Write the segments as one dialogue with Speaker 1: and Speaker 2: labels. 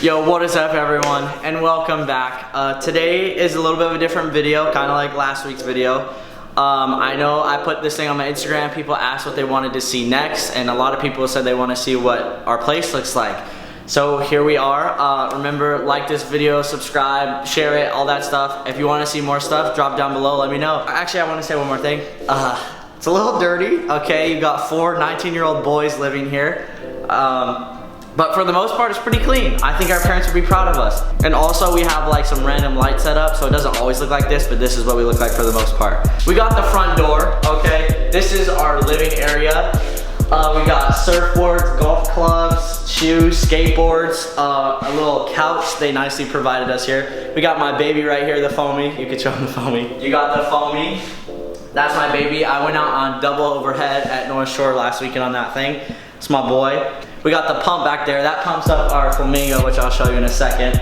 Speaker 1: Yo, what is up everyone, and welcome back. Today is a little bit of a different video, kind of like last week's video. I know I put this thing on my Instagram, people asked what they wanted to see next, and a lot of people said they want to see what our place looks like. So here we are. Remember, like this video, subscribe, share it, all that stuff. If you want to see more stuff, drop down below, let me know. Actually, I want to say one more thing. It's a little dirty, okay? You got 4 19-year-old boys living here. But for the most part, it's pretty clean. I think our parents would be proud of us. And also we have like some random light set up, so it doesn't always look like this, but this is what we look like for the most part. We got the front door, okay? This is our living area. We got surfboards, golf clubs, shoes, skateboards, a little couch they nicely provided us here. We got my baby right here, the Foamy. You can show him the Foamy. You got the Foamy. That's my baby. I went out on double overhead at North Shore last weekend on that thing. It's my boy. We got the pump back there. That pumps up our Flamingo, which I'll show you in a second.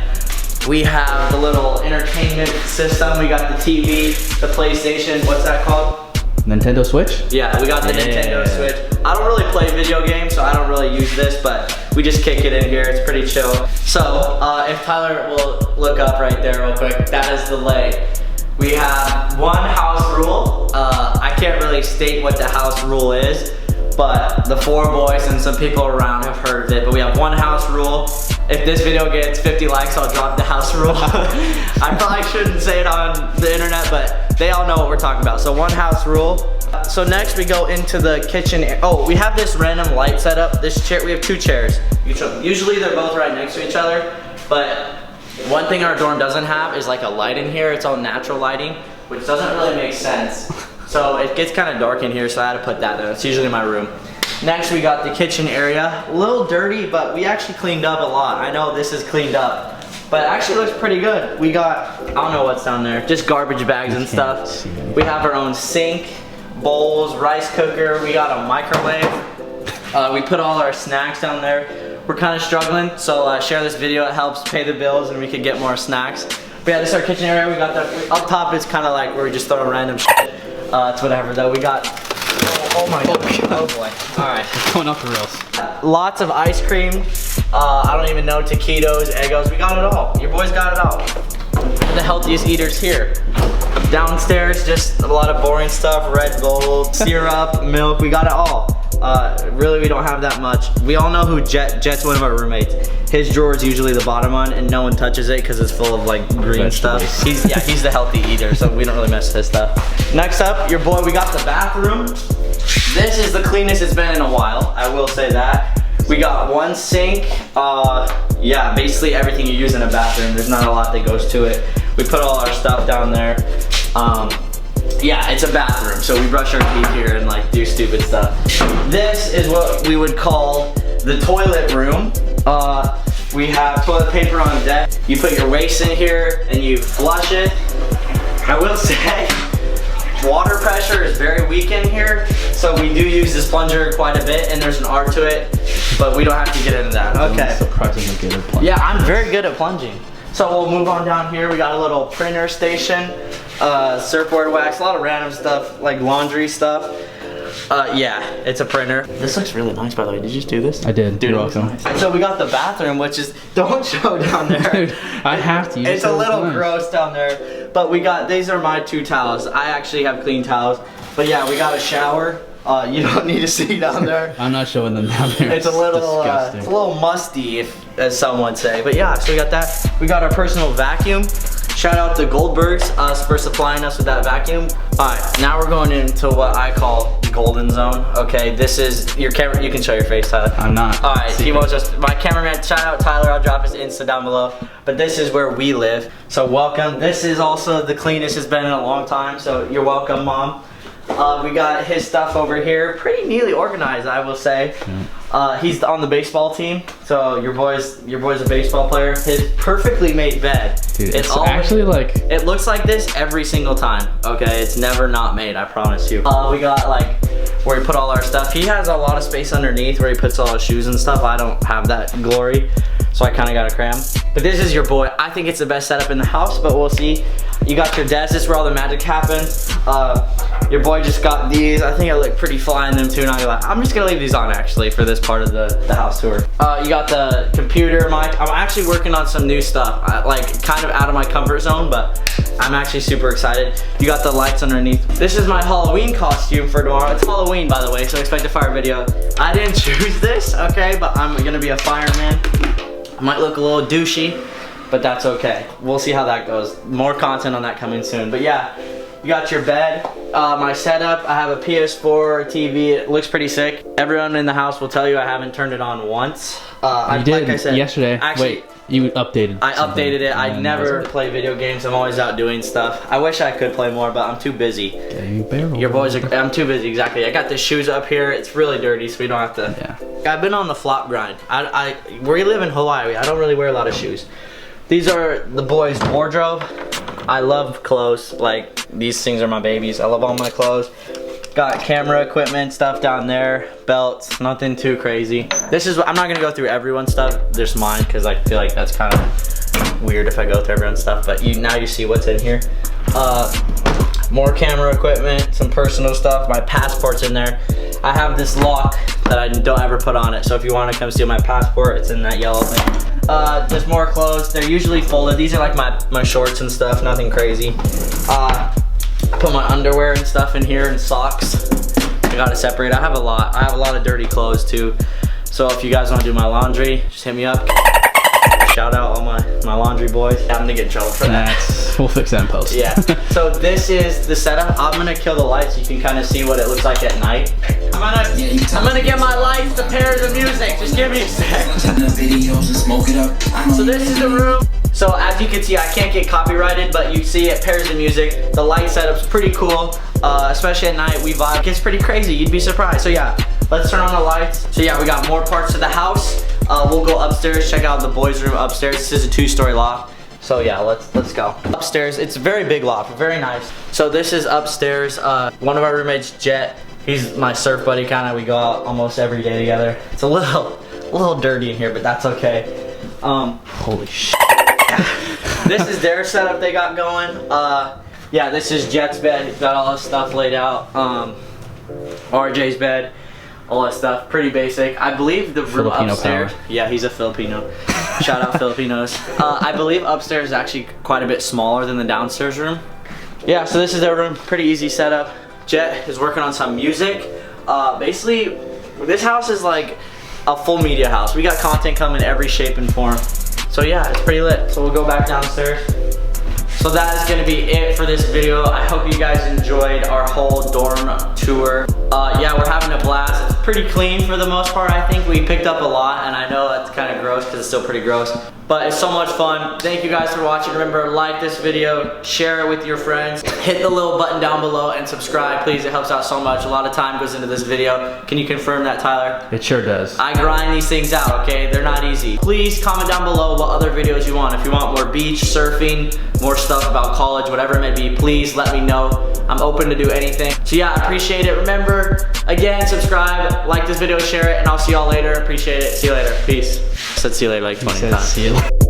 Speaker 1: We have the little entertainment system. We got the TV, the PlayStation. What's that called?
Speaker 2: Nintendo Switch?
Speaker 1: Yeah, we got the Nintendo Switch. I don't really play video games, so I don't really use this, but we just kick it in here. It's pretty chill. So, if Tyler will look up right there real quick, that is the lay. We have one house rule. I can't really state what the house rule is, but the 4 boys and some people around have heard of it. But we have one house rule. If this video gets 50 likes, I'll drop the house rule. I probably shouldn't say it on the internet, but they all know what we're talking about. So one house rule. So next we go into the kitchen. Oh, we have this random light setup. This chair, we have 2 chairs. Usually they're both right next to each other, but one thing our dorm doesn't have is like a light in here. It's all natural lighting, which doesn't really make sense. So it gets kind of dark in here, so I had to put that there. It's usually my room. Next, we got the kitchen area. A little dirty, but we actually cleaned up a lot. I know this is cleaned up, but it actually looks pretty good. We got, I don't know what's down there, just garbage bags and stuff. We have our own sink, bowls, rice cooker. We got a microwave. We put all our snacks down there. We're kind of struggling, so share this video. It helps pay the bills and we can get more snacks. But yeah, this is our kitchen area. We got that. Up top, it's kind of like where we just throw random shit. It's whatever though. We got, oh my god, oh boy. All right.
Speaker 2: It's going off the rails.
Speaker 1: Lots of ice cream. I don't even know, taquitos, Eggos. We got it all. Your boys got it all. We're the healthiest eaters here. Downstairs, just a lot of boring stuff. Red Bull, syrup, milk. We got it all. Really, we don't have that much. We all know who Jet's one of our roommates. His drawer is usually the bottom one, and no one touches it because it's full of like green stuff. He's the healthy eater, so we don't really mess with his stuff. Next up, your boy, we got the bathroom. This is the cleanest it's been in a while, I will say that. We got one sink. Yeah, basically everything you use in a bathroom. There's not a lot that goes to it. We put all our stuff down there. Yeah, it's a bathroom, so we brush our teeth here and like do stupid stuff. This is what we would call the toilet room. We have toilet paper on deck. You put your waste in here and you flush it. I will say, water pressure is very weak in here, so we do use this plunger quite a bit, and there's an art to it, but we don't have to get into that. Okay.
Speaker 2: I'm surprisingly good at plunging.
Speaker 1: Yeah, I'm very good at plunging. So we'll move on down here. We got a little printer station, surfboard wax, a lot of random stuff, like laundry stuff. Yeah, it's a printer. This looks really nice, by the way. Did you just do this?
Speaker 2: I did.
Speaker 1: Dude,
Speaker 2: you're welcome.
Speaker 1: Nice. So we got the bathroom, which is, don't show down there.
Speaker 2: Dude, I have to use
Speaker 1: It's a little gross down there. But we got, these are my 2 towels. I actually have clean towels. But yeah, we got a shower. You don't need to see down there.
Speaker 2: I'm not showing them down there.
Speaker 1: It's a little musty, as some would say. But yeah, so we got that. We got our personal vacuum. Shout out to Goldbergs for supplying us with that vacuum. All right, now we're going into what I call golden zone. Okay, this is your camera. You can show your face, Tyler.
Speaker 2: I'm not.
Speaker 1: All right, my cameraman. Shout out Tyler. I'll drop his Insta down below. But this is where we live. So welcome. This is also the cleanest it's been in a long time. So you're welcome, Mom. We got his stuff over here, pretty neatly organized, I will say. He's on the baseball team, so your boy's a baseball player. His perfectly made bed.
Speaker 2: Dude, it's actually like,
Speaker 1: it looks like this every single time. Okay, it's never not made, I promise you. We got like where we put all our stuff. He has a lot of space underneath where he puts all his shoes and stuff. I don't have that glory, so I kind of got to cram. But this is your boy. I think it's the best setup in the house, but we'll see. You got your desk. This is where all the magic happens. Your boy just got these. I think I look pretty fly in them too. Not gonna lie. I'm just gonna leave these on actually for this part of the house tour. You got the computer mic. I'm actually working on some new stuff. Like kind of out of my comfort zone, but I'm actually super excited. You got the lights underneath. This is my Halloween costume for tomorrow. It's Halloween, by the way, so expect a fire video. I didn't choose this, okay, but I'm gonna be a fireman. I might look a little douchey, but that's okay. We'll see how that goes. More content on that coming soon. But yeah, you got your bed. My setup, I have a PS4 TV. It looks pretty sick. Everyone in the house will tell you I haven't turned it on once.
Speaker 2: You did,
Speaker 1: like I said,
Speaker 2: yesterday.
Speaker 1: Actually,
Speaker 2: wait, you updated.
Speaker 1: I updated it. I never play video games. I'm always out doing stuff. I wish I could play more, but I'm too busy. Your boys are, I'm too busy, exactly. I got the shoes up here. It's really dirty, so we don't have to.
Speaker 2: Yeah.
Speaker 1: I've been on the flop grind. We live in Hawaii. I don't really wear a lot of shoes. These are the boys' wardrobe. I love clothes. Like, these things are my babies. I love all my clothes. Got camera equipment stuff down there, belts, nothing too crazy. This is, I'm not gonna go through everyone's stuff, there's mine, because I feel like that's kind of weird if I go through everyone's stuff, but now you see what's in here. More camera equipment, some personal stuff, my passport's in there. I have this lock that I don't ever put on it, so if you wanna come steal my passport, it's in that yellow thing. Just more clothes, they're usually folded. These are like my shorts and stuff, nothing crazy. I put my underwear and stuff in here and socks. I gotta separate. I have a lot of dirty clothes too. So if you guys wanna do my laundry, just hit me up. Shout out all my laundry boys. I'm gonna get in trouble for that.
Speaker 2: We'll fix that in post.
Speaker 1: Yeah. So this is the setup. I'm gonna kill the lights so you can kind of see what it looks like at night. I'm gonna get my lights to pair the music. Just give me a sec. So this is the room. So as you can see, I can't get copyrighted, but you see it pairs the music. The light setup's pretty cool, especially at night. We vibe. It gets pretty crazy. You'd be surprised. So yeah, let's turn on the lights. So yeah, we got more parts of the house. We'll go upstairs, check out the boys' room upstairs. This is a 2-story loft. So yeah, let's go. Upstairs, it's a very big loft, very nice. So this is upstairs. One of our roommates, Jet, he's my surf buddy kinda. We go out almost every day together. It's a little dirty in here, but that's okay.
Speaker 2: Holy shit.
Speaker 1: This is their setup they got going. Yeah, this is Jet's bed. He's got all his stuff laid out. RJ's bed, all that stuff. Pretty basic. I believe the room
Speaker 2: Filipino
Speaker 1: upstairs.
Speaker 2: power.
Speaker 1: Yeah, he's a Filipino. Shout out Filipinos. I believe upstairs is actually quite a bit smaller than the downstairs room. Yeah, so this is their room. Pretty easy setup. Jet is working on some music. Basically, this house is like a full media house. We got content coming every shape and form. So yeah, it's pretty lit. So we'll go back downstairs. So that is gonna be it for this video. I hope you guys enjoyed our whole dorm tour. Yeah, we're having a blast. It's pretty clean for the most part. I think we picked up a lot, and I know that's kind of gross because it's still pretty gross, but it's so much fun. Thank you guys for watching. Remember, like this video, share it with your friends, hit the little button down below, and subscribe, please. It helps out so much. A lot of time goes into this video. Can you confirm that, Tyler?
Speaker 2: It sure does.
Speaker 1: I grind these things out, okay? They're not easy. Please comment down below what other videos you want. If you want more beach, surfing, more stuff about college, whatever it may be, please let me know. I'm open to do anything. So yeah, I appreciate it. Remember, again, subscribe, like this video, share it, and I'll see y'all later. Appreciate it. See you later. Peace. I said see you later like 20 times.
Speaker 2: See you later.